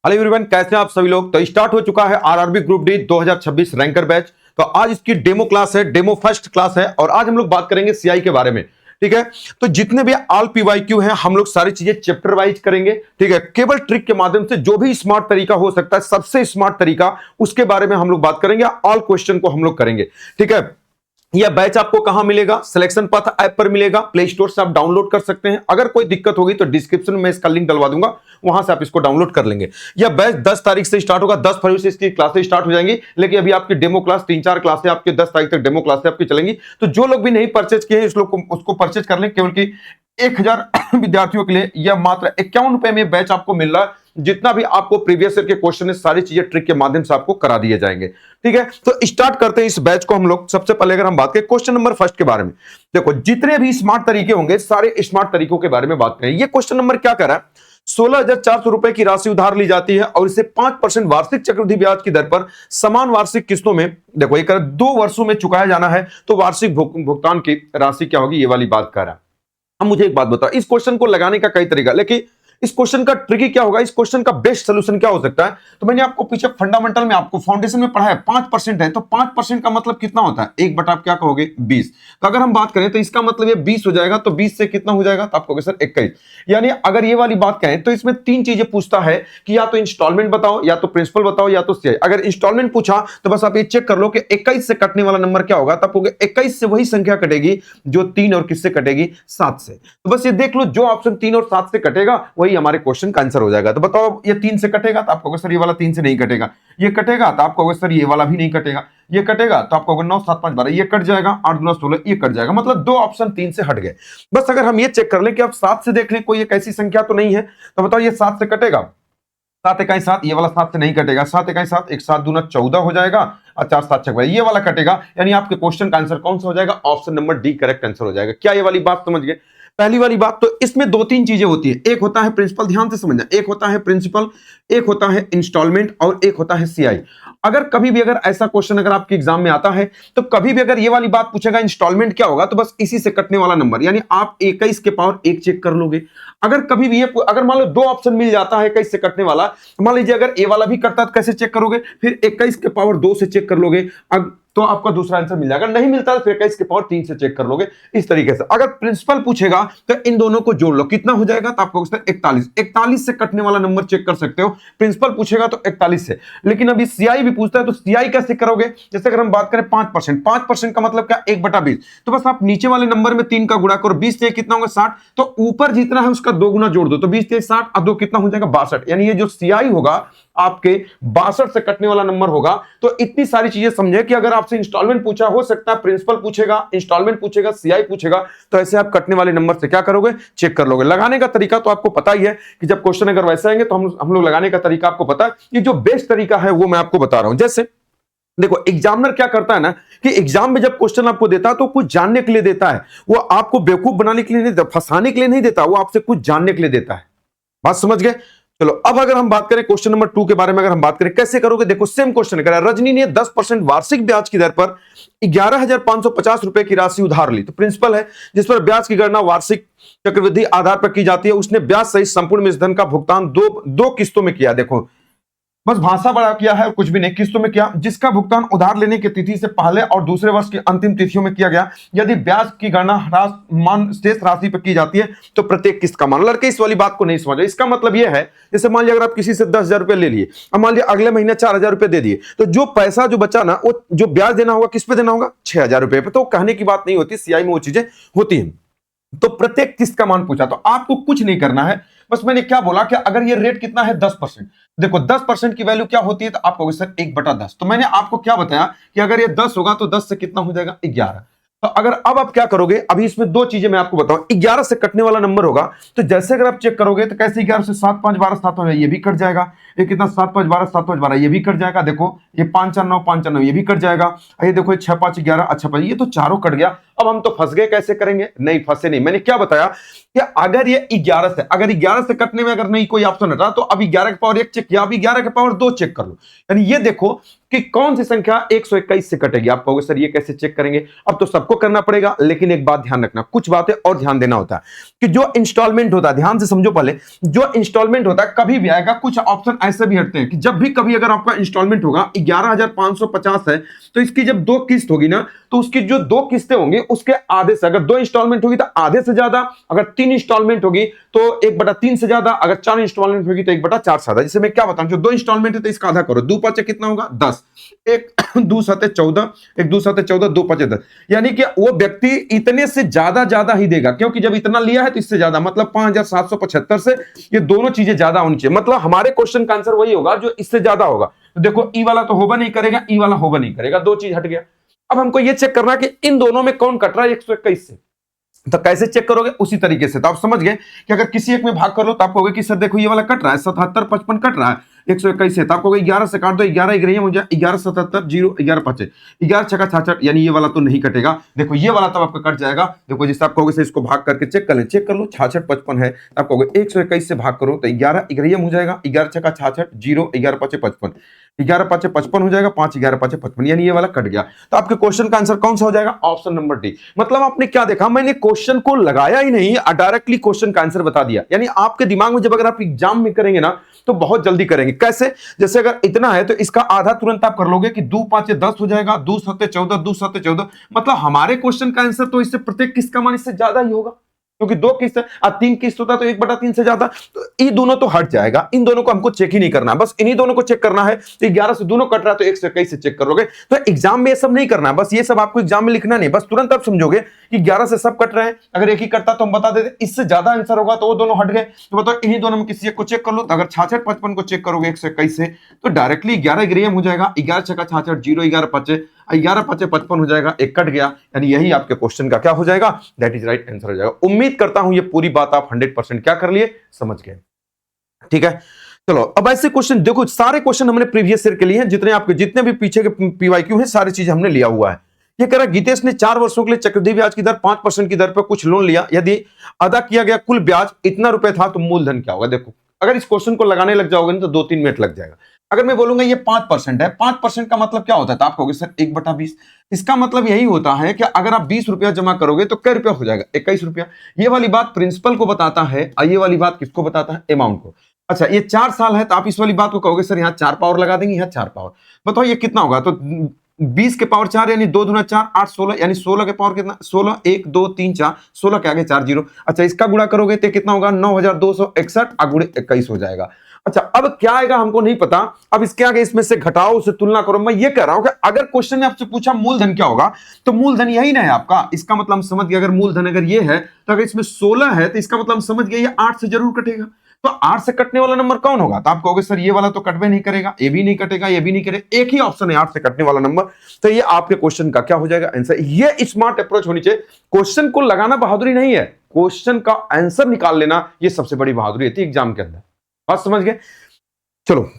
Hello everyone, कैसे हैं आप सभी लोग। तो स्टार्ट हो चुका है RRB group D 2026 ranker batch. तो आज इसकी डेमो क्लास है, डेमो फर्स्ट क्लास है और आज हम लोग बात करेंगे सीआई के बारे में। ठीक है, तो जितने भी ऑल पीवाईक्यू हैं हम लोग सारी चीजें चैप्टर वाइज करेंगे। ठीक है, केवल ट्रिक के माध्यम से जो भी स्मार्ट तरीका हो सकता है, सबसे स्मार्ट तरीका, उसके बारे में हम लोग बात करेंगे। ऑल क्वेश्चन को हम लोग करेंगे। ठीक है, यह बैच आपको कहां मिलेगा? सिलेक्शन पाथ ऐप पर मिलेगा, प्ले स्टोर से आप डाउनलोड कर सकते हैं। अगर कोई दिक्कत होगी तो डिस्क्रिप्शन में इसका लिंक डलवा दूंगा, वहां से आप इसको डाउनलोड कर लेंगे। यह बैच 10 तारीख से स्टार्ट होगा, 10 फरवरी से इसकी क्लासेस स्टार्ट हो जाएंगी। लेकिन अभी आपकी डेमो क्लास 3-4 क्लासें आपके 10 तारीख तक डेमो क्लासें आपकी चलेंगी। तो जो लोग भी नहीं परचेज किए हैं, इस लोग को उसको परचेज कर लें। केवल कि 1000 विद्यार्थियों के लिए यह मात्र 51 रुपए में बैच आपको मिल रहा है। जितना भी आपको प्रीवियस ईयर के क्वेश्चन है, सारी चीजें ट्रिक के माध्यम से आपको करा दिए जाएंगे। ठीक है, तो स्टार्ट करते हैं इस बैच को हम लोग। सबसे पहले अगर हम बात करें क्वेश्चन नंबर फर्स्ट के बारे में, देखो जितने भी स्मार्ट तरीके होंगे, सारे स्मार्ट तरीकों के बारे में बात करें। ये क्वेश्चन नंबर क्या कर रहा है? 16,400 रुपए की राशि उधार ली जाती है और इसे 5% वार्षिक चक्रवृद्धि ब्याज की दर पर समान वार्षिक किस्तों में, देखो एक 2 वर्षों में चुकाया जाना है। तो वार्षिक भुगतान की राशि क्या होगी, ये वाली बात कर रहा है। अब मुझे एक बात बताओ, इस क्वेश्चन को लगाने का कई तरीका, लेकिन इस क्वेश्चन का ट्रिकी क्या होगा, इस क्वेश्चन का बेस्ट सोल्यूशन क्या हो सकता है? तो मैंने आपको पीछे फंडामेंटल में, आपको फाउंडेशन में पढ़ा है 5% है। तो 5% का मतलब कितना होता है? 1 बटा आप क्या कहोगे? 20। तो अगर हम बात करें तो इसका मतलब ये 20 हो जाएगा। तो 20 से कितना हो जाएगा? तो आप कहोगे सर 21। यानी अगर ये वाली बात कहें तो इसमें 3 चीजें पूछता है कि या तो इंस्टॉलमेंट बताओ, या तो प्रिंसिपल बताओ, या तो सीआई। अगर इंस्टॉलमेंट पूछा तो बस आप ये चेक कर लो कि 21 से कटने वाला नंबर क्या होगा। तब कहोगे 21 से वही संख्या कटेगी जो 3 और किससे कटेगी? 7 से। तो बस ये देख लो, जो ऑप्शन 3 और 7 से कटेगा वही हमारे क्वेश्चन का आंसर हो जाएगा। तो बताओ, ये 3 से कटेगा तो आप कहोगे सर ये वाला 3 से नहीं कटेगा। ये कटेगा तो आप कहोगे सर ये वाला भी नहीं कटेगा। ये कटेगा तो आप कहोगे 9, 7, 5, 12, ये कट जाएगा। 8, 2, 16, ये कट जाएगा। मतलब 2 ऑप्शन 3 से हट गए। बस अगर हम ये चेक कर लें कि आप 7 से देख लें कोई एक ऐसी संख्या तो नहीं है, तो बताओ ये 7 से कटेगा? 7 इकाई 7, ये वाला 7 से नहीं कटेगा। 7 इकाई 7, 1 7 दूना 14 हो जाएगा और 4 7 6 ये वाला कटेगा। यानी आपके क्वेश्चन का आंसर कौन सा हो जाएगा? Option number D correct answer हो जाएगा। क्या ये वाली बात समझ गए? पहली वाली बात, तो इसमें 2-3 चीजें होती है। एक होता है प्रिंसिपल, ध्यान से समझना, एक होता है प्रिंसिपल, एक होता है इंस्टॉलमेंट और एक होता है सीआई। अगर कभी भी अगर ऐसा क्वेश्चन अगर आपके एग्जाम में आता है तो कभी भी अगर ये वाली बात पूछेगा इंस्टॉलमेंट क्या होगा, तो बस इसी से कटने वाला नंबर, यानी आप 21 के पावर 1 चेक कर लोगे। अगर कभी भी ये, अगर मान लो 2 ऑप्शन मिल जाता है 21 से कटने वाला, मान लीजिए अगर ए वाला भी कटता है तो कैसे चेक करोगे? फिर 21 के पावर 2 से चेक कर लोगे, तो आपका दूसरा आंसर मिल जाएगा। नहीं मिलता तो फिर 21 के पावर 3 से चेक कर लोगे। इस तरीके से अगर प्रिंसिपल पूछेगा तो इन दोनों को जोड़ लो, कितना हो जाएगा? तो आपको 41। 41 से कटने वाला नंबर चेक कर सकते हो। प्रिंसिपल पूछेगा तो 41 से। लेकिन अभी सीआई भी पूछता है तो सीआई कैसे करोगे? जैसे अगर हम बात करें 5%, 5% का मतलब क्या? 1 बटा 20। तो बस आप नीचे वाले नंबर में 3 का गुणा करो, 20 से कितना होगा? 60। तो ऊपर जितना है उसका 2 गुना जोड़ दो, तो 20 से 60 और 2 कितना हो जाएगा? 62। यानी ये जो सीआई होगा आपके 62 से कटने वाला नंबर होगा। तो इतनी सारी चीजें समझे कि अगर आपसे इंस्टॉलमेंट पूछा, हो सकता है प्रिंसिपल पूछेगा, इंस्टॉलमेंट पूछेगा, सीआई पूछेगा, तो ऐसे आप कटने वाले नंबर से क्या करोगे? चेक कर लोगे। लगाने का तरीका तो आपको पता ही है कि जब क्वेश्चन अगर वैसे आएंगे तो हम लोग लगाने का तरीका आपको पता है। ये जो बेस्ट तरीका है वो मैं आपको बता रहा हूं। जैसे देखो, एग्जामिनर क्या करता है ना कि एग्जाम में जब क्वेश्चन आपको देता है तो कुछ जानने के लिए देता है। वो आपको बेवकूफ बनाने के लिए नहीं देता, फंसाने के लिए नहीं देता, वो आपसे कुछ जानने के लिए देता है। बात समझ गए? चलो अब अगर हम बात करें क्वेश्चन नंबर 2 के बारे में, अगर हम बात करें कैसे करोगे, देखो सेम क्वेश्चन करा। रजनी ने 10% वार्षिक ब्याज की दर पर 11,550 रुपए की राशि उधार ली। तो प्रिंसिपल है जिस पर ब्याज की गणना वार्षिक चक्रवृद्धि आधार पर की जाती है, उसने ब्याज सहित संपूर्ण इस धन का भुगतान दो किस्तों में किया। देखो बस भाषा बड़ा किया है, कुछ भी नहीं, किस्तों में किया, जिसका भुगतान उधार लेने की तिथि से पहले और दूसरे वर्ष की अंतिम तिथियों में किया गया। यदि ब्याज की गणना शेष राशि पर की जाती है तो प्रत्येक किस्त का मान। लड़के इस वाली बात को नहीं समझ। इसका मतलब यह है, जैसे मान लिया अगर आप किसी से 10,000 रुपए ले लिए, अब मान लिया अगले महीने 4,000 रुपए दे दिए, तो जो पैसा जो बचा ना, वो जो ब्याज देना होगा किस पे देना होगा? 6,000 रुपए पे। तो कहने की बात नहीं होती, सीआई में वो चीजें होती हैं। तो प्रत्येक किस्त का मान पूछा, तो आपको कुछ नहीं करना है। बस मैंने क्या बोला कि अगर ये रेट कितना है? 10%। देखो 10% की वैल्यू क्या होती है? तो आप कहोगे सर 1 बटा 10। तो मैंने आपको क्या बताया कि अगर ये 10 होगा तो 10 से कितना हो जाएगा? 11। तो अगर अब आप क्या करोगे, अभी इसमें 2 चीजें मैं आपको बताऊं। 11 से कटने वाला नंबर होगा, तो जैसे अगर आप चेक करोगे तो कैसे 11 से 7 5 12 7 5 ये भी कट जाएगा। ये कितना? 7 5 12 7 5 12 ये भी कट जाएगा। देखो ये 5 4 9 5 4 9 ये भी कट जाएगा। ये देखो 6 5 11, अच्छा ये तो चारों कट गया। अब हम तो फंस गए, कैसे करेंगे? नहीं फंसे नहीं। मैंने क्या बताया कि अगर ये 11 से, अगर 11 से कटने में अगर नहीं कोई ऑप्शन हटा तो अब 11 के पावर 1 चेक किया, अब 11 के पावर 2 चेक कर लो। यानी ये देखो कि कौन सी संख्या 121 से कटेगी। आप कहोगे सर ये कैसे चेक करेंगे? अब तो सबको करना पड़ेगा, लेकिन एक बात ध्यान रखना, कुछ बातें और ध्यान देना होता है कि जो इंस्टॉलमेंट होता है, ध्यान से समझो पहले, जो इंस्टॉलमेंट होता है कभी भी आएगा, कुछ ऑप्शन ऐसे भी हटते हैं कि जब भी कभी अगर आपका इंस्टॉलमेंट होगा 11,550 है तो इसकी जब 2 किस्त होगी ना, तो उसकी जो 2 किस्तें होंगी उसके आधे से, अगर 2 इंस्टॉलमेंट होगी तो आधे से ज्यादा, अगर 3 इंस्टॉलमेंट होगी तो 1/3 से ज्यादा, अगर 4 इंस्टॉलमेंट होगी तो 1/4 से ज्यादा। जैसे मैं क्या बताऊं, जो 2 इंस्टॉलमेंट है तो इसका आधा करो, 2 5 कितना होगा 10, 1 2 7 14, 1 2 7 14, 2 5 10, यानी कि वो व्यक्ति इतने से ज्यादा ही देगा, क्योंकि जब इतना लिया है तो इससे ज्यादा, मतलब 5,775 से ये दोनों चीजें ज्यादा होनी चाहिए, मतलब हमारे क्वेश्चन का आंसर वही होगा जो इससे ज्यादा होगा। तो देखो ई वाला तो होगा नहीं करेगा, ई वाला होगा नहीं करेगा, 2 चीज हट गया। अब हमको ये चेक करना है कि इन दोनों में कौन कट रहा है 121 से, तो कैसे चेक करोगे? उसी तरीके से। तो आप समझ गए कि अगर किसी एक में भाग कर लो तो आप कहोगे कि सर देखो ये वाला कट रहा है 77 55 कट रहा है 121 से, तो आप कहोगे 11 से काट दो, 11 1 हो जाए 11 77 0 11 5 11 6 66, यानी ये वाला तो नहीं कटेगा। देखो ये वाला तब आपका कट जाएगा। देखो जिससे आप कहोगे सर इसको भाग करके चेक कर ले, चेक कर लो 66 55 है, आप कहोगे 121 से भाग करो तो 11 1 हो जाएगा, 11 6 66 0 11 5 55, 11 5 55 हो जाएगा, 5 11 5 55, यानी ये वाला कट गया। तो आपके क्वेश्चन का आंसर कौन सा हो जाएगा? Option number D. मतलब आपने क्या देखा, मैंने क्वेश्चन को लगाया ही नहीं, डायरेक्टली क्वेश्चन का आंसर बता दिया। यानी आपके दिमाग में जब अगर आप एग्जाम में करेंगे ना तो बहुत जल्दी करेंगे। कैसे? जैसे अगर इतना है तो इसका आधा तुरंत आप कर लोगे कि 2 5 10 हो जाएगा, 2 7 14, 2 7 14, मतलब हमारे क्वेश्चन का आंसर तो इससे प्रत्येक किस्त का मान इससे ज्यादा ही होगा, क्योंकि 2 किस्त है और 3 किस्त होता है तो 1/3 से ज्यादा, तो ये दोनों तो हट जाएगा। इन दोनों को हमको चेक ही नहीं करना, बस इन्हीं दोनों को चेक करना है। तो 11 से दोनों कट रहा है तो 121 से चेक करोगे। तो एग्जाम में ये सब नहीं करना, बस ये सब आपको एग्जाम में लिखना नहीं, बस तुरंत आप समझोगे कि 11 से सब कट रहे हैं, अगर एक ही कटता तो हम बता देते, इससे ज्यादा आंसर होगा तो वो दोनों हट गए। तो बताओ इन्हीं दोनों में किसी एक को चेक कर लो। तो अगर 66 55 को चेक करोगे 121 से तो डायरेक्टली 11 ग्रेम हो जाएगा, 11 6 66 0 11 5 11 5 55 हो जाएगा, एक कट गया, यानी यही आपके क्वेश्चन का क्या हो जाएगा? दैट इज राइट आंसर हो जाएगा। उम्मीद करता हूं ये पूरी बात आप 100% क्या कर लिए, समझ गए। ठीक है, चलो अब ऐसे क्वेश्चन देखो, सारे क्वेश्चन हमने प्रीवियस ईयर के लिए हैं, जितने आपके जितने भी पीछे के पीवाईक्यू हैं सारी चीजें हमने लिया हुआ है। ये कह रहा गीतेश ने 4 वर्षों के लिए चक्रवृद्धि ब्याज की दर 5% की दर पर कुछ लोन लिया, यदि अदा किया गया कुल ब्याज इतना रुपए था तो मूलधन क्या होगा? देखो अगर इस क्वेश्चन को लगाने लग जाओगे ना तो 2-3 मिनट लग जाएगा। अगर मैं बोलूंगा ये 5% है, 5% का मतलब क्या होता है? तो आप कहोगे सर 1/20, इसका मतलब यही होता है कि अगर आप 20 रुपया जमा करोगे तो कै रुपया हो जाएगा? 21 रुपया। ये वाली बात प्रिंसिपल को बताता है और ये वाली बात किसको बताता है? अमाउंट को। अच्छा ये 4 साल है तो आप इस वाली बात को कहोगे सर यहाँ 4 पावर लगा देंगे, यहाँ 4 पावर, बताओ ये कितना होगा? तो 20 के पावर 4 यानी 2 दूना 4 8 16, यानी 16 के पावर कितना? 16 1 2 3 4, 16 के आगे 4 0। अच्छा इसका गुणा करोगे तो कितना होगा? 9261 गुणे 21 हो जाएगा। अच्छा अब क्या आएगा हमको नहीं पता, अब इसके आगे इसमें से घटाओ, उससे तुलना करो। मैं ये कह रहा हूं कि अगर क्वेश्चन में आपसे पूछा मूलधन क्या होगा तो मूलधन यही ना है आपका, इसका मतलब हम समझ गए। अगर मूलधन अगर ये है तो अगर इसमें 16 है तो इसका मतलब हम समझ गए ये 8 से जरूर कटेगा। तो 8 से कटने वाला नंबर कौन होगा? तो आप कहोगे सर ये वाला तो कटवे नहीं करेगा, ये भी नहीं कटेगा, ये भी नहीं करेगा, एक ही ऑप्शन है 8 से कटने वाला नंबर। तो ये आपके क्वेश्चन का क्या हो जाएगा? आंसर। ये स्मार्ट अप्रोच होनी चाहिए, क्वेश्चन को लगाना बहादुरी नहीं है, क्वेश्चन का आंसर निकाल लेना ये सबसे बड़ी बहादुरी होती है एग्जाम के अंदर। बात समझ गए? चलो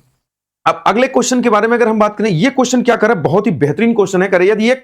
अब अगले क्वेश्चन के बारे में अगर हम बात करें, ये क्वेश्चन क्या कर रहा है? बहुत ही बेहतरीन क्वेश्चन है। करे यदि ये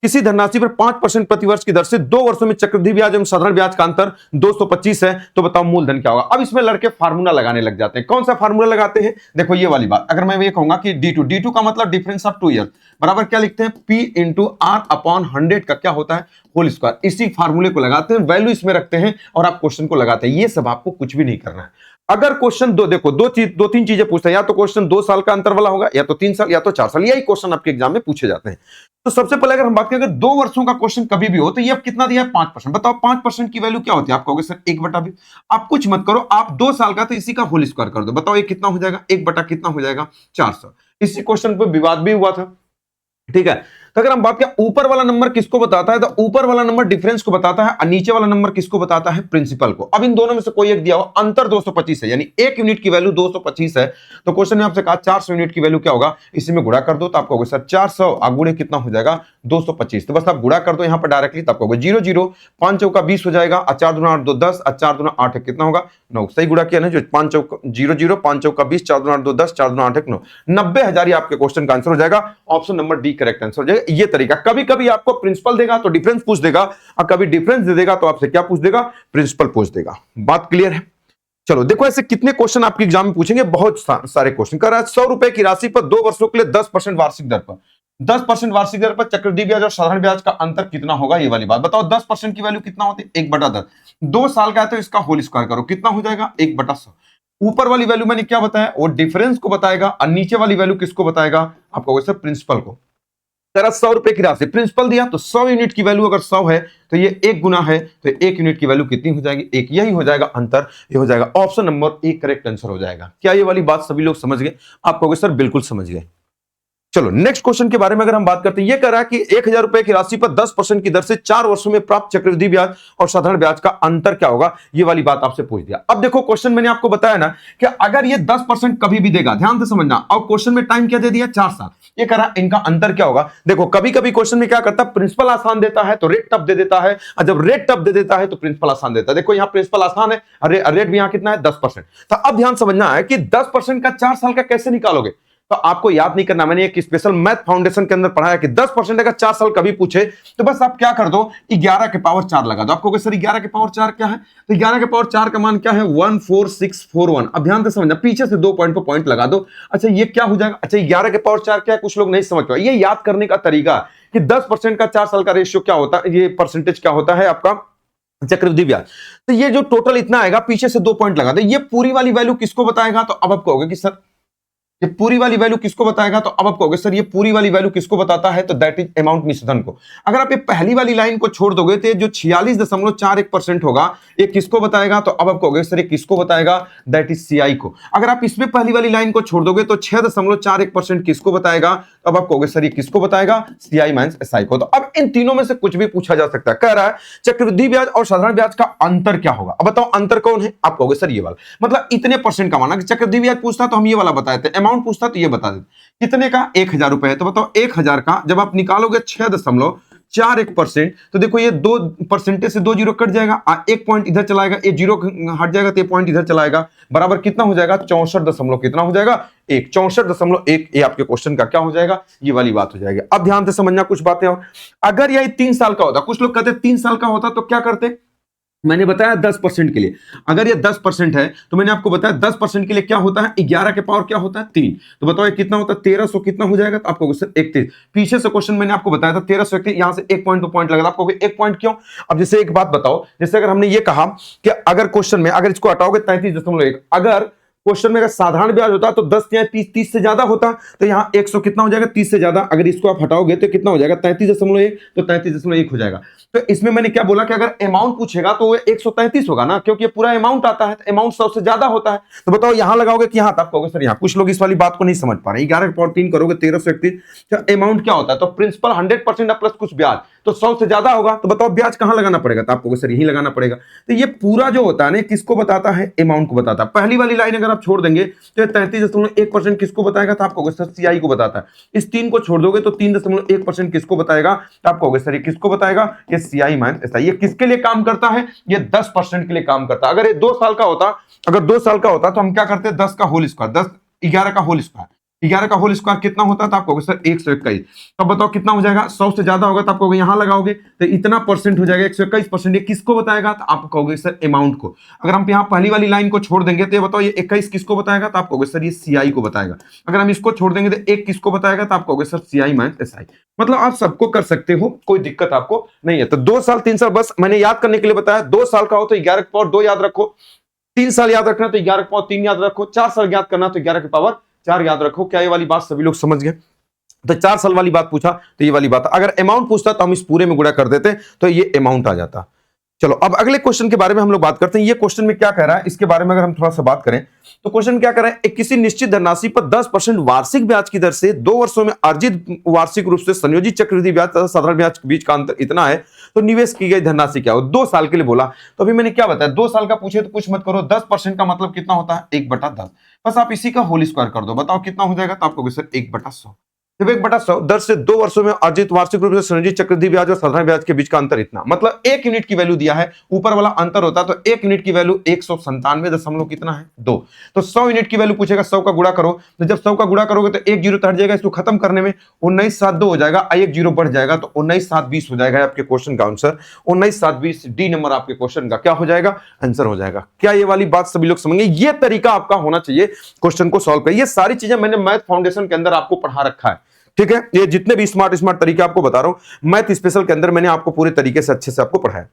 किसी धनराशि पर 5% प्रतिवर्ष की दर से 2 वर्षों में चक्रवृद्धि ब्याज एवं साधारण ब्याज का अंतर 225 है तो बताओ मूलधन क्या होगा? अब इसमें लड़के फार्मूला लगाने लग जाते हैं। कौन सा फार्मूला लगाते हैं? देखो ये वाली बात, अगर मैं ये कहूंगा कि D2 का मतलब डिफरेंस ऑफ 2 ईयर बराबर क्या लिखते हैं? P इंटू R अपॉन 100 का क्या होता है? Whole square. इसी फार्मूले को लगाते हैं, वैल्यू इसमें रखते हैं और आप क्वेश्चन को लगाते हैं। ये सब आपको कुछ भी नहीं करना है। अगर क्वेश्चन देखो 2-3 चीजें पूछते हैं, या तो क्वेश्चन 2 साल का अंतर वाला होगा, या तो 3 साल, या तो 4 साल, यही क्वेश्चन आपके एग्जाम में पूछे जाते हैं। तो सबसे पहले अगर हम बात करें, अगर 2 वर्षों का क्वेश्चन कभी भी हो तो ये अब कितना दिया है? 5%। बताओ 5% की वैल्यू क्या होती है? आप कहोगे सर 1/20। आप कुछ मत करो, आप 2 साल का तो इसी का होल स्क्वायर कर दो। बताओ ये कितना हो जाएगा? 1 कितना हो जाएगा? 400। इसी क्वेश्चन पर विवाद भी हुआ था, ठीक है। तो अगर हम बात करें ऊपर वाला नंबर किसको बताता है, तो ऊपर वाला नंबर डिफरेंस को बताता है और नीचे वाला नंबर किसको बताता है? प्रिंसिपल को। अब इन दोनों में से कोई एक दिया हो, अंतर 225 है, यानी 1 यूनिट की वैल्यू 225 है, तो क्वेश्चन ने आपसे कहा 400 यूनिट की वैल्यू क्या होगा? इसी में गुणा कर दो, तो आप कहोगे सर 400 गुणे कितना हो जाएगा? 225। तो बस आप गुणा कर दो यहां पर डायरेक्टली, तब कहोगे 0 0 5 चौका 20 हो जाएगा, और 4 दूना 8 2 10, और 4 दूना 8 कितना होगा? 9। सही गुणा किया ना, जो 5 चौका 0 0 5 चौका 20, 4 दूना 8 2 10, 4 दूना 8 9, 90,000 आपके क्वेश्चन का आंसर हो जाएगा। Option number D correct answer हो जाएगा। करोगे ये तरीका। कभी कभी आपको प्रिंसिपल देगा तो डिफरेंस पूछ देगा, और कभी डिफरेंस दे देगा तो आपसे क्या पूछ देगा, प्रिंसिपल पूछ देगा। बात क्लियर है? चलो देखो ऐसे कितने क्वेश्चन आपके एग्जाम में पूछेंगे, बहुत सारे क्वेश्चन। कर रहा है 100 रुपए की राशि पर 2 वर्षों के लिए 10% वार्षिक दर पर, 10% वार्षिक दर पर चक्रवृद्धि ब्याज और साधारण ब्याज का अंतर कितना होगा, ये वाली बात बताओ। 10% की वैल्यू कितना होती है, 1/10। 2 साल का है तो इसका होल स्क्वायर करो, कितना हो जाएगा, 1/100। ऊपर वाली वैल्यू मैंने क्या बताया, वो डिफरेंस को बताएगा, और नीचे वाली वैल्यू किसको बताएगा, आपको वैसे प्रिंसिपल को। तेरा 100 रुपए की राशि, प्रिंसिपल दिया तो 100 यूनिट की वैल्यू अगर 100 है तो ये 1 गुना है, तो 1 यूनिट की वैल्यू कितनी हो जाएगी, 1। यही हो जाएगा अंतर, ये हो जाएगा ऑप्शन नंबर 1 करेक्ट आंसर हो जाएगा। क्या ये वाली बात सभी लोग समझ गए? आप कहोगे सर बिल्कुल समझ गए। चलो नेक्स्ट क्वेश्चन के बारे में अगर हम बात करते हैं, ये कह रहा है कि 1000 रुपए की राशि पर 10% की दर से 4 वर्षों में प्राप्त चक्रवृद्धि ब्याज और साधारण ब्याज का अंतर क्या होगा, ये वाली बात आपसे पूछ दिया। अब देखो क्वेश्चन मैंने आपको बताया ना कि अगर ये 10% कभी भी देगा, ध्यान से समझना, और क्वेश्चन में टाइम क्या दे दिया, 4 साल। ये कह रहा है इनका अंतर क्या होगा। देखो कभी कभी क्वेश्चन में क्या करता है, प्रिंसिपल आसान देता है तो रेट टफ दे देता है, और जब रेट टफ दे देता है तो प्रिंसिपल आसान देता है। देखो यहाँ प्रिंसिपल आसान है, रेट भी यहाँ कितना है, 10%। तो अब ध्यान समझना है कि 10% का 4 साल का कैसे निकालोगे। तो आपको याद नहीं करना, मैंने एक स्पेशल मैथ फाउंडेशन के अंदर पढ़ाया कि 10% अगर 4 साल कभी पूछे तो बस आप क्या कर दो, 11 के पावर 4 लगा दो। आपको सर 11 के पावर 4 क्या है, तो 11 के पावर 4 का मान क्या है, 14641। अब ध्यान से समझना, पीछे से 2 पॉइंट पर पॉइंट लगा दो। अच्छा ये क्या हो जाएगा, अच्छा 11 के पावर 4 क्या है, कुछ लोग नहीं समझ पाए। ये याद करने का तरीका कि 10% का 4 साल का रेशियो क्या होता है, ये परसेंटेज क्या होता है आपका चक्रवृद्धि ब्याज। तो ये जो टोटल इतना आएगा, पीछे से 2 पॉइंट लगा दो। ये पूरी वाली वैल्यू किसको बताएगा, तो अब आप कहोगे कि सर ये पूरी वाली वैल्यू किसको बताएगा, तो अब आप कहोगे सर ये पूरी वाली वैल्यू किसको बताता है, तो दैट इज अमाउंट मिश्रण को। अगर आप ये पहली वाली लाइन को छोड़ दोगे तो ये जो 46.41% होगा ये किसको बताएगा, तो अब आप कहोगे सर ये किसको बताएगा, दैट इज सीआई को। अगर आप इसमें पहली वाली लाइन को छोड़ दोगे तो 6.41% किसको बताएगा, तो अब आप कहोगे सर ये किसको बताएगा, सीआई माइनस एसआई को। तो अब इन तीनों में से कुछ भी पूछा जा सकता है। कह रहा है चक्रवृद्धि ब्याज और साधारण ब्याज का अंतर क्या होगा। अब बताओ अंतर कौन है, आप कहोगे सर ये वाला, मतलब इतने परसेंट का माना कि चक्रवृद्धि ब्याज पूछता तो हम ये वाला बताए थे, अमाउंट पूछता तो ये बता देते। कितने का, 1000 रुपए है, तो बताओ 1000 का जब आप निकालोगे 6.41%, तो देखो ये 2 परसेंटेज से 2 जीरो कट जाएगा, 1 पॉइंट इधर चलाएगा, ये जीरो हट जाएगा तो ये पॉइंट इधर चलाएगा, बराबर कितना हो जाएगा, 64 कितना हो जाएगा, 64.1। ये आपके क्वेश्चन का क्या हो जाएगा, ये वाली बात हो जाएगी। अब ध्यान से समझना कुछ बातें और, अगर ये 3 साल का होता, कुछ लोग कहते 3 साल का होता तो क्या करते, मैंने बताया 10% के लिए। अगर ये 10% है तो मैंने आपको बताया 10% के लिए क्या होता है, 11 के पावर क्या होता है, 3। तो बताओ ये कितना होता है, 1300 कितना हो जाएगा, तो आपको क्वेश्चन 31। पीछे से क्वेश्चन मैंने आपको बताया था 1331, यहां से 1 पॉइंट 2 पॉइंट लगा, आपको 1 पॉइंट क्यों। अब जैसे एक बात बताओ, जैसे अगर हमने ये कहा कि अगर क्वेश्चन में अगर इसको हटाओगे 33.1, अगर क्वेश्चन में अगर साधारण ब्याज होता तो 10 या 30 से ज्यादा होता, तो यहाँ 100 कितना हो जाएगा, 30 से ज्यादा। अगर इसको आप हटाओगे तो कितना हो जाएगा, 33.1, तो 33.1 हो जाएगा। तो इसमें मैंने क्या बोला कि अगर अमाउंट पूछेगा तो वो 133 होगा ना, क्योंकि पूरा अमाउंट आता है, तो अमाउंट 100 से ज्यादा होता है। तो बताओ यहां लगाओगे कि यहां, आप कहोगे सर यहाँ, कुछ लोग इस वाली बात को नहीं समझ पा रहे। 11 के पावर 3 करोगे 1331, अमाउंट क्या होता है, तो प्रिंसिपल 100% प्लस कुछ ब्याज, तो 100 से ज्यादा होगा। तो बताओ ब्याज कहां लगाना पड़ेगा, तो आपको सर यही लगाना पड़ेगा। तो ये पूरा जो होता है ना, किसको बताता है, अमाउंट को बताता है। पहली वाली लाइन अगर आप छोड़ देंगे तो 33.1% किसको बताएगा, तो आप कहोगे सर सीआई को बताता है। इस 3 को छोड़ दोगे तो 3.1% किसको बताएगा, तो आप कहोगे सर ये किसको बताएगा, ये सीआई माइनस एसआई। ये किसके लिए काम करता है, ये 10% के लिए काम करता है। अगर ये 2 साल का होता, अगर 2 साल का होता तो हम क्या करते, 10 का होल स्क्वायर, 10 11 का होल स्क्वायर, 11 का होल स्क्वायर कितना होता है, तो आप कहोगे सर 121। तब बताओ कितना हो जाएगा, 100 से ज्यादा होगा तो आप कहोगे यहां लगाओगे तो इतना परसेंट हो जाएगा, 121%। ये किसको बताएगा, तो आप कहोगे सर अमाउंट को। अगर हम यहाँ पहली वाली लाइन को छोड़ देंगे तो ये बताओ ये 21 किसको बताएगा, तो आप कहोगे सर ये सीआई को बताएगा। अगर हम इसको छोड़ देंगे तो 1 किसको बताएगा, तो आप कहोगे सर सीआई माइनस एसआई। मतलब आप सबको कर सकते हो, कोई दिक्कत आपको नहीं है। तो 2 साल 3 साल बस मैंने याद करने के लिए बताया। 2 साल का हो तो 11 के पावर 2 याद रखो, 3 साल याद रखना तो 11 के पावर 3 याद रखो, 4 साल याद करना तो 11 के पावर 4 याद रखो। क्या ये वाली बात सभी लोग समझ गए। तो 4 साल वाली बात पूछा तो ये वाली बात, अगर अमाउंट पूछता तो हम इस पूरे में गुणा कर देते तो ये अमाउंट आ जाता। चलो अब अगले क्वेश्चन के बारे में हम लोग बात करते हैं। ये क्वेश्चन में क्या कह रहा है, इसके बारे में अगर हम थोड़ा सा बात करें तो क्वेश्चन क्या कह रहा है, किसी निश्चित धनराशि पर 10% वार्षिक ब्याज की दर से 2 वर्षों में अर्जित वार्षिक रूप से संयोजित चक्रवृद्धि ब्याज तथा साधारण ब्याज के बीच का अंतर इतना है, तो निवेश की गई धनराशि क्या हो। 2 साल के लिए बोला, तो अभी मैंने क्या बताया, 2 साल का पूछे तो कुछ मत करो, 10% का मतलब कितना होता है, 1/10। बस आप इसी का होल स्क्वायर कर दो, बताओ कितना हो जाएगा, तो आपको सर 1/100। जब 1/100 दर से 2 वर्षों में अर्जित वार्षिक रूप से संयोजित चक्रवृद्धि ब्याज और साधारण ब्याज के बीच का अंतर इतना, मतलब 1 यूनिट की वैल्यू दिया है, ऊपर वाला अंतर होता तो 1 यूनिट की वैल्यू 197 दशमलव कितना है 2, तो 100 यूनिट की वैल्यू पूछेगा, 100 का गुणा करो, तो जब 100 का गुणा करोगे तो 1 जीरो तो हट जाएगा, इसको खत्म करने में 19/7 2 हो जाएगा, 1 जीरो बढ़ जाएगा तो 19/7 20 हो जाएगा आपके क्वेश्चन का आंसर। 19/7 20 डी नंबर आपके क्वेश्चन का क्या हो जाएगा, आंसर हो जाएगा। क्या ये वाली बात सभी लोग समझेंगे? ये तरीका आपका होना चाहिए क्वेश्चन को सॉल्व कर। ये सारी चीजें मैंने मैथ फाउंडेशन के अंदर आपको पढ़ा रखा है, ठीक है। ये जितने भी स्मार्ट तरीके आपको बता रहा हूं मैथ स्पेशल के अंदर मैंने आपको पूरे तरीके से अच्छे से आपको पढ़ाया।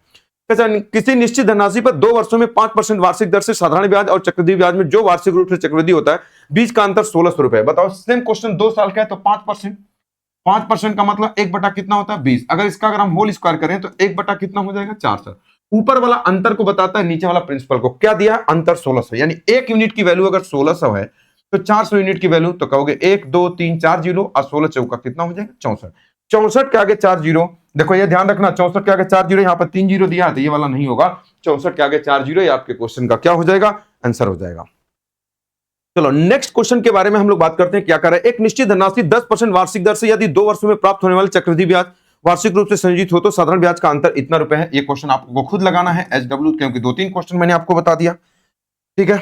किसी निश्चित धनराशि पर 2 वर्षों में 5% वार्षिक दर से साधारण ब्याज और चक्रवृद्धि ब्याज में जो वार्षिक रूप से चक्रवृद्धि होता है बीच का अंतर 1600 रुपए। बताओ सेम क्वेश्चन 2 साल का है तो 5% का मतलब 1 बटा कितना होता है 20। अगर इसका अगर हम होल स्क्वायर करें तो 1 बटा कितना हो जाएगा 400। ऊपर वाला अंतर को बताता है, नीचे वाला प्रिंसिपल को क्या दिया है, अंतर 1600, यानी 1 यूनिट की वैल्यू अगर 1600 है तो 400 यूनिट की वैल्यू, तो कहोगे 1 2 3 4 जीरो और 16 चौका कितना हो जाएगा 64। 64 के आगे 4 जीरो, देखो ये ध्यान रखना, 64 के आगे 4 जीरो, यहां पर 3 जीरो दिया है तो ये वाला नहीं होगा, 64 के आगे 4 जीरो, ये आपके क्वेश्चन का क्या हो जाएगा, आंसर हो जाएगा। चलो नेक्स्ट क्वेश्चन के बारे में हम लोग बात करते हैं। क्या कर रहे हैं, एक निश्चित धनराशि 10% वार्षिक दर से यदि 2 वर्षों में प्राप्त होने वाले चक्रवृद्धि ब्याज वार्षिक रूप से संयोजित हो तो साधारण ब्याज का अंतर इतना रुपए है। ये क्वेश्चन आपको खुद लगाना है SW, क्योंकि 2-3 क्वेश्चन मैंने आपको बता दिया, ठीक है।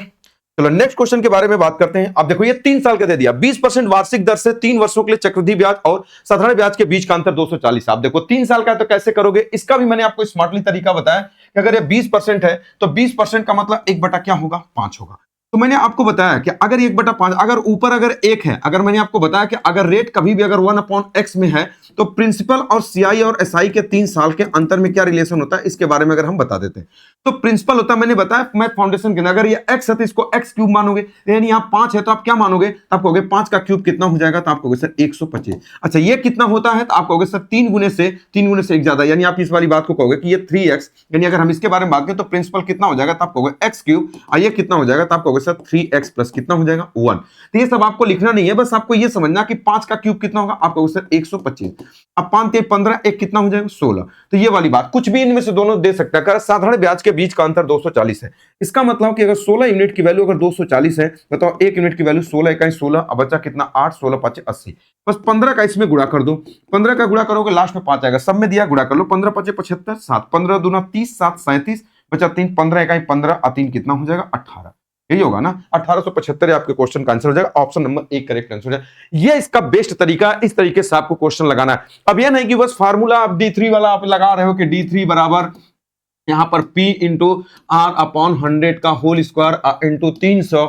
चलो नेक्स्ट क्वेश्चन के बारे में बात करते हैं। अब देखो ये 3 साल का दे दिया, 20% वार्षिक दर से 3 वर्षों के लिए चक्रवृद्धि ब्याज और साधारण ब्याज के बीच का अंतर 240। आप देखो 3 साल का है तो कैसे करोगे, इसका भी मैंने आपको स्मार्टली तरीका बताया कि अगर ये 20% है तो 20% का मतलब 1 बटा क्या होगा 5 होगा। तो मैंने आपको बताया कि अगर 1/5, अगर ऊपर अगर 1 है, अगर मैंने आपको बताया कि अगर रेट कभी भी अगर 1/x में है तो प्रिंसिपल और CI और SI के 3 साल के अंतर में क्या रिलेशन होता है इसके बारे में अगर हम बता देते हैं तो प्रिंसिपल होता है, मैंने बताया मैथ फाउंडेशन के अंदर, अगर ये x है तो इसको x क्यूब मानोगे, यानी यहाँ 5 है तो आप क्या मानोगे, तो आप कहोगे 5 का क्यूब कितना हो जाएगा, तो आप कहोगे सर 125। अच्छा ये कितना होता है, तो आप कहोगे सर 3 गुने से 1 ज्यादा, यानी आप इस वाली बात को कहोगे कि ये 3x, यानी अगर हम इसके बारे में बात करें तो प्रिंसिपल कितना हो जाएगा, तो आप कहोगे x क्यूब, और ये कितना हो जाएगा, तो आप कहोगे सर 3x प्लस कितना हो जाएगा 1। तो ये सब आपको लिखना नहीं है, बस आपको ये समझना कि 5 का क्यूब कितना होगा, आप कहोगे सर 125। अब 5 3 15, 1 कितना हो जाएगा 16। तो ये वाली बात, कुछ भी इनमें से दोनों दे सकता है। साधारण ब्याज के बीच का अंतर 240 है, इसका मतलब कि अगर 16 यूनिट की वैल्यू अगर 240 है, बताओ 1 यूनिट की वैल्यू 16 इकाई 16, अब बचा कितना 8, 16 5 80, बस 15 का इसमें गुणा कर दो, 15 का गुणा करोगे लास्ट में 5 आएगा, सब में दिया गुणा कर लो, 15 5 75, 7 15 दूना 30, 7 37, बचा 3, 15 इकाई 15 और 3 कितना हो जाएगा 18, यही होगा ना 1875 आपके क्वेश्चन का आंसर हो जाएगा, ऑप्शन नंबर 1 करेक्ट आंसर हो जाएगा। ये इसका बेस्ट तरीका, इस तरीके से आपको क्वेश्चन लगाना है। अब ये नहीं कि बस फार्मूला आप D3 वाला आप लगा रहे हो कि D3 बराबर यहां पर P इंटू R अपॉन 100 का whole square into 300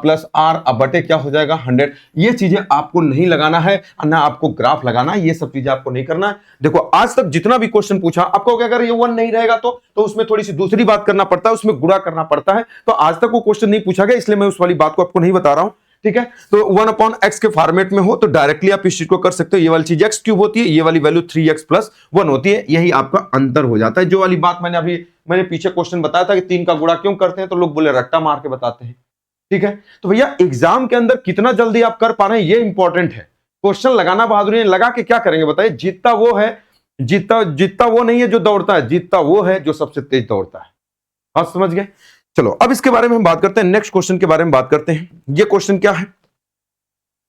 plus R बटे क्या हो जाएगा 100। ये चीजें आपको नहीं लगाना है, ना आपको ग्राफ लगाना है, ये सब चीजें आपको नहीं करना है। देखो आज तक जितना भी क्वेश्चन पूछा आपको, अगर ये 1 नहीं रहेगा तो उसमें थोड़ी सी दूसरी बात करना पड़ता है, उसमें गुणा करना पड़ता है। तो आज तक वो क्वेश्चन नहीं पूछा गया, इसलिए मैं उस वाली बात को आपको नहीं बता रहा हूं, ठीक है। तो 1/x के फॉर्मेट में हो तो डायरेक्टली आप इस चीज को कर सकते हो। ये वाली चीज x क्यूब होती है, ये वाली वैल्यू 3x प्लस 1 होती है, यही आपका अंतर हो जाता है। जो वाली बात मैंने पीछे क्वेश्चन बताया था कि 3 का गुणा क्यों करते हैं, तो लोग बोले रट्टा मार के बताते हैं, ठीक है। तो भैया एग्जाम के अंदर कितना जल्दी आप कर पा रहे हैं ये इंपॉर्टेंट है। क्वेश्चन लगाना बहादुरी लगा के क्या करेंगे बताइए, जीतता वो है, जीतता वो नहीं है जो दौड़ता है, जीतता वो है जो सबसे तेज दौड़ता है। आप समझ गए। चलो अब इसके बारे में हम बात करते हैं, नेक्स्ट क्वेश्चन के बारे में बात करते हैं। ये क्वेश्चन क्या है,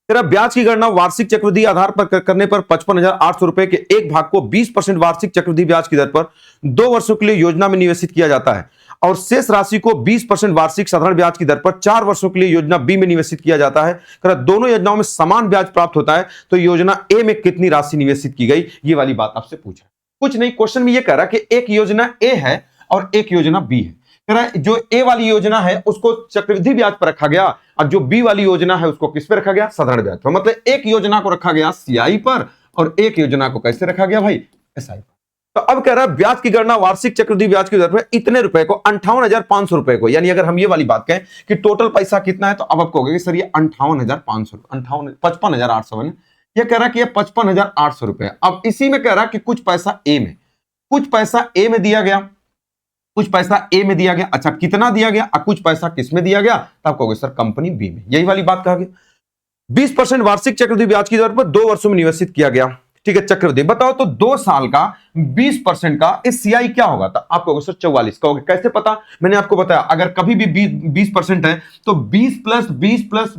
तेरा ब्याज की गणना वार्षिक चक्रवृद्धि आधार पर करने पर 55,800 रुपए के एक भाग को 20% वार्षिक चक्रवृद्धि ब्याज की दर पर 2 वर्षों के लिए योजना में निवेशित किया जाता है और शेष राशि को 20% वार्षिक साधारण ब्याज की दर पर 4 वर्षों के लिए योजना बी में निवेशित किया जाता है। दोनों योजनाओं में समान ब्याज प्राप्त होता है तो योजना ए में कितनी राशि निवेशित की गई, ये वाली बात आपसे पूछा। कुछ नहीं, क्वेश्चन में ये कह रहा कि एक योजना ए है और एक योजना बी है। जो ए वाली योजना है उसको चक्रवृद्धि ब्याज पर रखा गया और जो बी वाली योजना है उसको किस पे रखा गया, साधारण ब्याज पर। मतलब एक योजना को रखा गया CI पर और एक योजना को कैसे रखा गया भाई, SI पर। तो अब कह रहा है ब्याज की गणना वार्षिक चक्रवृद्धि ब्याज की दर पर इतने रुपए को 58,500 रुपए को, यानी अगर हम ये वाली बात कहें कि टोटल पैसा कितना है तो अब आप कहोगे सर ये 58,500, 55,800 है। ये कह रहा है कि ये 55,800 रुपए। अब इसी में कह रहा है कि कुछ पैसा ए में, कुछ पैसा ए में दिया गया, कुछ पैसा ए में दिया गया। अच्छा कितना दिया गया और कुछ पैसा किस में दिया गया, तो आप कहोगे सर कंपनी बी में। यही वाली बात कहा गया। 20% वार्षिक चक्रवृद्धि ब्याज की दर पर 2 वर्षों में निवेशित किया गया, ठीक है। चक्रवृद्धि बताओ तो 2 साल का 20% का इस सीआई क्या होगा? तो आप कहोगे सर 44 कहोगे, कैसे पता? मैंने आपको बताया अगर कभी भी 20% है तो 20 प्लस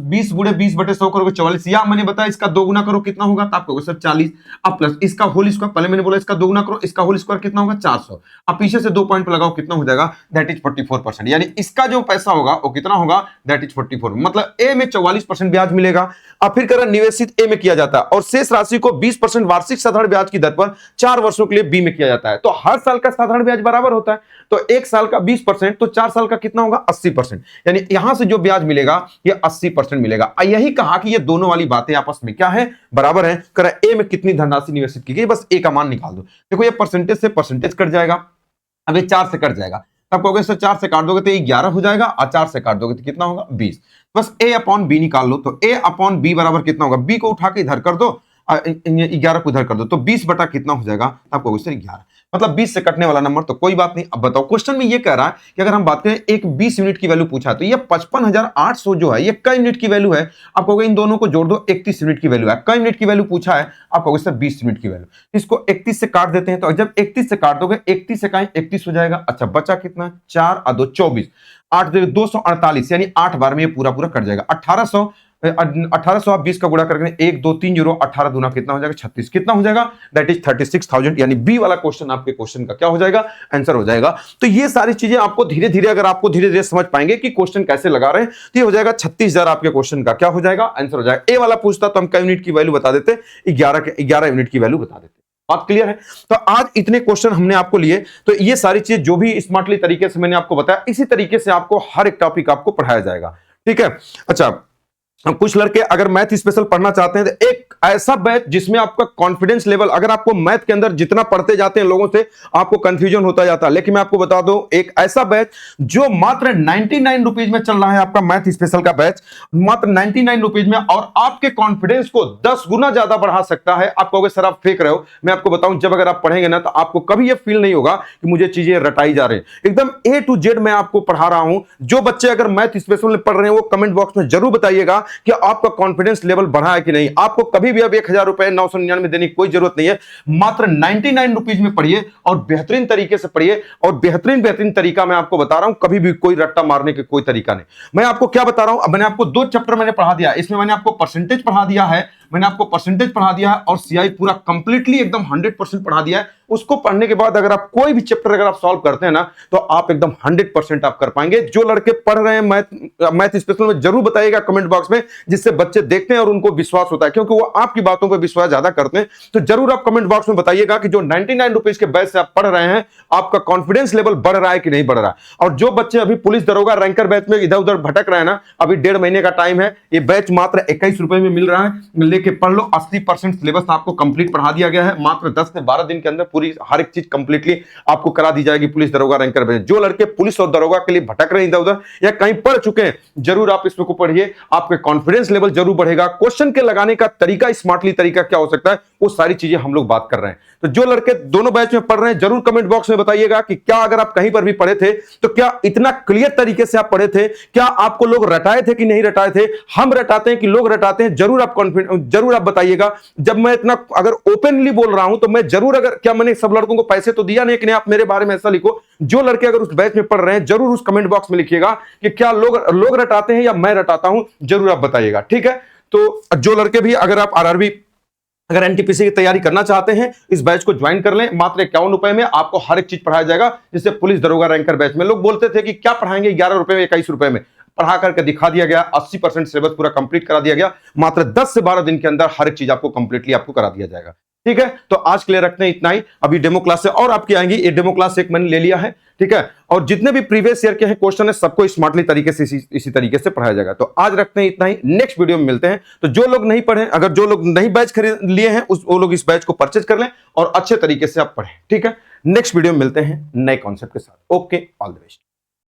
20 गुणे 20/100 करोगे 44, या मैंने बताया इसका 2 गुना करो कितना होगा? तो आप कहोगे सर 40। अब प्लस इसका होल स्क्वायर, पहले मैंने बोला इसका 2 गुना करो, इसका होल स्क्वायर कितना होगा? 400। अब पीछे से 2 पॉइंट लगाओ, कितना हो जाएगा? That is 44%। यानी इसका जो पैसा होगा वो कितना होगा? That is 44। मतलब ए में 44% ब्याज मिलेगा। अब फिर करें निवेशित ए में किया जाता है और शेष राशि को 20% वार्षिक साधारण ब्याज की दर पर 4 वर्षों के लिए बी में किया जाता है। तो हर साल का साधारण ब्याज बराबर होता है, तो एक साल का 20% तो 4 साल का कितना होगा? 80%। यानी यहां से जो ब्याज मिलेगा ये 80% मिलेगा। यही कहा कि ये दोनों वाली बातें आपस में क्या है? बराबर है। करें ए में कितनी धनराशि निवेशित की गई, बस ए का मान निकाल दो। देखो ये परसेंटेज से परसेंटेज कट जाएगा, अब ये 4 से कट जाएगा, तब कहोगे सर 4 से काट दोगे तो 11 हो जाएगा और 4 से काट दोगे तो कितना होगा? 20। बस a अपॉन बी निकाल लो, तो a अपॉन बी बराबर कितना होगा? b को उठा के इधर कर दो, 11 को इधर कर दो, तो 20 बटा कितना हो जाएगा? आप कहोगे सर 11। मतलब 20 से कटने वाला नंबर तो कोई बात नहीं। अब बताओ क्वेश्चन में ये कह रहा है कि अगर हम बात करें एक 20 यूनिट की वैल्यू पूछा, तो ये 55,800 जो है ये कई यूनिट की वैल्यू है? आप कहोगे इन दोनों को जोड़ दो, 31 यूनिट की वैल्यू है। कई यूनिट की वैल्यू पूछा है? आप कहोगे सर 20 यूनिट की वैल्यू। इसको 31 से काट देते हैं, तो जब 31 से काट दोगे 31 से कहीं 31 हो जाएगा। अच्छा बचा कितना? 4 और 2 24, 8 248, यानी 8 बार में ये पूरा कट जाएगा। 1800 आप 20 का गुणा करके 1 2 3 0, 18 दूना कितना हो जाएगा? 36। कितना हो जाएगा? That is 36,000। यानी बी वाला क्वेश्चन आपके क्वेश्चन का क्या हो जाएगा? आंसर हो जाएगा। तो ये सारी चीजें आपको धीरे धीरे, अगर आपको धीरे धीरे समझ पाएंगे कि क्वेश्चन कैसे लगा रहे हैं, तो ये हो जाएगा 36,000 आपके क्वेश्चन का क्या हो जाएगा? आंसर हो जाएगा। ए वाला पूछता तो हम कई यूनिट की वैल्यू बता देते, 11 यूनिट की वैल्यू बता देते। बात क्लियर है? तो आज इतने क्वेश्चन हमने आपको लिए, तो ये सारी चीज जो भी स्मार्टली तरीके से मैंने आपको बताया, इसी तरीके से आपको हर एक टॉपिक आपको पढ़ाया जाएगा। ठीक है? अच्छा, कुछ लड़के अगर मैथ स्पेशल पढ़ना चाहते हैं तो एक ऐसा बैच जिसमें आपका कॉन्फिडेंस लेवल, अगर आपको मैथ के अंदर जितना पढ़ते जाते हैं लोगों से आपको कंफ्यूजन होता जाता है, लेकिन मैं आपको बता दूं एक ऐसा बैच जो मात्र 99 रुपीज में चल रहा है, आपका मैथ स्पेशल का बैच मात्र 99 रुपीज में, और आपके कॉन्फिडेंस को 10 गुना ज्यादा बढ़ा सकता है। आप कहोगे सर आप फेंक रहे हो, मैं आपको बताऊं जब अगर आप पढ़ेंगे ना तो आपको कभी यह फील नहीं होगा कि मुझे चीजें रटाई जा रही हैं। एकदम A to Z मैं आपको पढ़ा रहा हूं। जो बच्चे अगर मैथ स्पेशल में पढ़ रहे हैं वो कमेंट बॉक्स में जरूर बताइएगा कि आपका कॉन्फिडेंस लेवल बढ़ा है कि नहीं। आपको कभी भी अब 1,000 रुपए 999 देने की कोई जरूरत नहीं है। मात्र 99 रुपीज में पढ़िए और बेहतरीन तरीके से पढ़िए, और बेहतरीन तरीका मैं आपको बता रहा हूं, कभी भी कोई रट्टा मारने की कोई तरीका नहीं। मैं आपको क्या बता रहा हूं, अब मैंने आपको 2 चैप्टर मैंने पढ़ा दिया, इसमें मैंने आपको परसेंटेज पढ़ा दिया है, और सीआई पूरा कंप्लीटली एकदम 100% पढ़ा दिया है। उसको पढ़ने के बाद अगर आप कोई भी चैप्टर अगर आप सॉल्व करते हैं ना तो आप एकदम 100% आप कर पाएंगे। जो लड़के पढ़ रहे हैं मैथ स्पेशल में जरूर बताइएगा कमेंट बॉक्स में, जिससे बच्चे देखते हैं और उनको विश्वास होता है, क्योंकि वो आपकी बातों पर विश्वास ज्यादा करते हैं। तो जरूर आप कमेंट बॉक्स में बताइएगा कि जो 99 रुपीज के बैच से आप पढ़ रहे हैं आपका कॉन्फिडेंस लेवल बढ़ रहा है कि नहीं बढ़ रहा है। और जो बच्चे अभी पुलिस दरोगा रैंकर बैच में इधर उधर भटक रहे हैं ना, अभी 1.5 महीने का टाइम है, ये बैच मात्र 21 रुपए में मिल रहा है, लेके पढ़ लो। 80% सिलेबस आपको कंप्लीट पढ़ा दिया गया है। मात्र 10 से 12 दिन के अंदर पूरी हर एक चीज कंप्लीटली आपको करा दी जाएगी पुलिस दरोगा रैंकर बैच। जो लड़के पुलिस और दरोगा के लिए भटक रहे हैं इधर उधर या कहीं पढ़ चुके हैं, जरूर आप इसमें को पढ़िए, आपके कॉन्फिडेंस लेवल जरूर बढ़ेगा। क्वेश्चन के लगाने का तरीका, स्मार्टली तरीका क्या हो सकता है, वो सारी चीजें हम लोग बात कर रहे हैं। तो जो लड़के दोनों बैच में पढ़ रहे हैं जरूर कमेंट बॉक्स में बताइएगा कि क्या अगर आप कहीं पर भी पढ़े थे तो क्या इतना क्लियर तरीके से आप पढ़े थे, क्या आपको लोग रटाए थे कि नहीं रटाए थे। हम रटाते हैं कि लोग रटाते हैं, जरूर आप बताइएगा। जब मैं इतना अगर ओपनली बोल रहा हूं तो मैं जरूर, अगर क्या मैंने सब लड़कों को पैसे तो दिया नहीं कि नहीं, आप मेरे बारे में ऐसा लिखो। जो लड़के अगर उस बैच में पढ़ रहे हैं जरूर उस कमेंट बॉक्स में लिखिएगा कि क्या लोग रटाते हैं या मैं रटाता हूं, जरूर आप बताइएगा। ठीक है? तो जो लड़के भी अगर आप आरआरबी अगर एनटीपीसी की तैयारी करना चाहते हैं इस बैच को ज्वाइन कर लें। मात्र 51 रुपए में आपको हर एक चीज पढ़ाया जाएगा, जिससे पुलिस दरोगा रैंकर बैच में लोग बोलते थे कि क्या पढ़ाएंगे 11 रुपए में 21 रुपए में, पढ़ा करके दिखा दिया गया। 80% सिलेबस पूरा कंप्लीट करा दिया गया। मात्र 10 से 12 दिन के अंदर हर एक चीज आपको कंप्लीटली आपको करा दिया जाएगा। ठीक है? तो आज के लिए रखते हैं इतना ही। अभी डेमो क्लास से और आपकी आएंगी, ये डेमो क्लास एक मैंने ले लिया है। ठीक है? और जितने भी प्रीवियस ईयर के हैं क्वेश्चन है सबको स्मार्टली तरीके से इसी तरीके से पढ़ाया जाएगा। तो आज रखते हैं इतना ही, नेक्स्ट वीडियो में मिलते हैं। तो जो लोग नहीं पढ़े, अगर जो लोग नहीं बैच खरीद लिए हैं वो लोग इस बैच को परचेज कर लें और अच्छे तरीके से आप पढ़ें। ठीक है? नेक्स्ट वीडियो में मिलते हैं नए कॉन्सेप्ट के साथ। Okay, all the best.